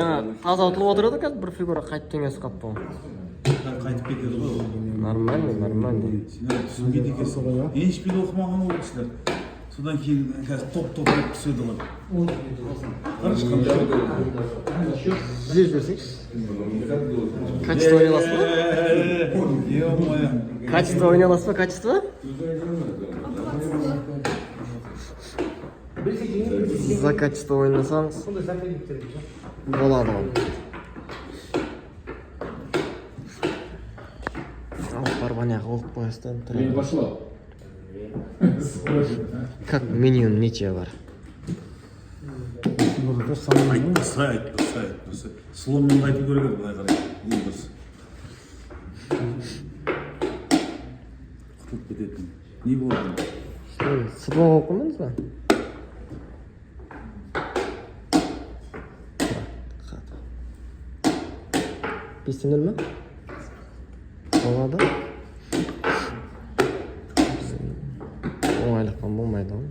Таза отылып отырады қазір бір фигура қайтып теңесіп қапты ғой. Қайтып кетеді ғой. Нормально. Сендер түсінбейді екенсің. Еншпейді оқымаған ғой кісілер. Содан кейін қазір топ деп түседі ғой. Қарашы қандай. Здесь берсеңші. Качество ойнай аласыз ба? Е-мое. Качество ойнай аласыз ба? Качество? За качество ойнасаңыз болады ғой. Бар баняғы олып қойыстан тұрады. Как минимум ничего бар. Айтпаса. Сломмен айту керек еді былай қарай. Ең дұрыс. Құтылып кететін. Не болды? Сыпыма болып қоймадыңыз ба? Бестен өлі ма? Болады. Оңайлықпен болмайды ғой.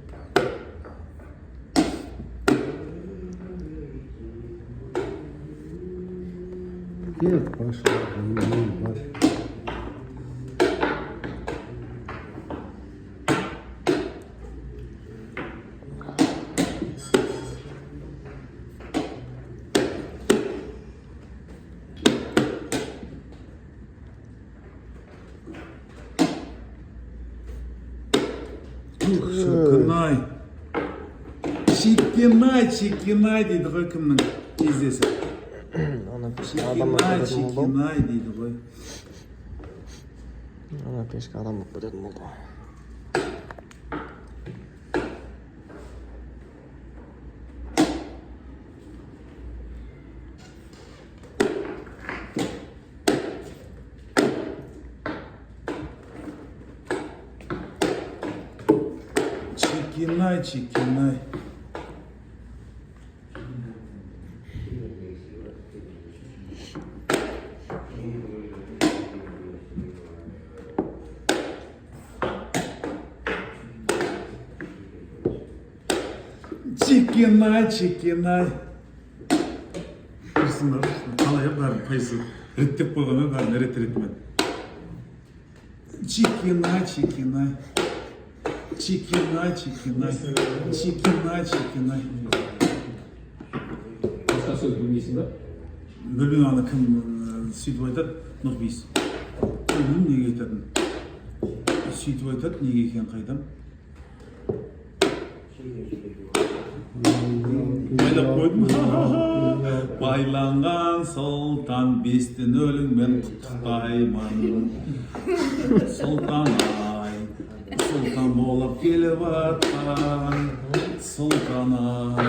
Кет, пошла. Чекинай дейді ғой кімнің кездесі. Чекинай дейді ғой. Ана пешке адам болып кететін болды ғой. Чекинай. Чекинай. Тұрсыңдар, қалай бәрін қайсы реттеп қойған ма, бәрін реттіретімен. Чекинай. Басқа сөз білмейсің ба? Бөлмеймін, ана кім сөйтіп айтады, Нұрбейіс. Бөлмеймін неге айтатын. Сөйтіп айтады, неге екен қайдам. Байлап қойдым. Байланған сұлтан бестен өліңмен құттықтаймын. Сұлтан-ай, сұлтан болып келіп атқан. Сұлтан-ай.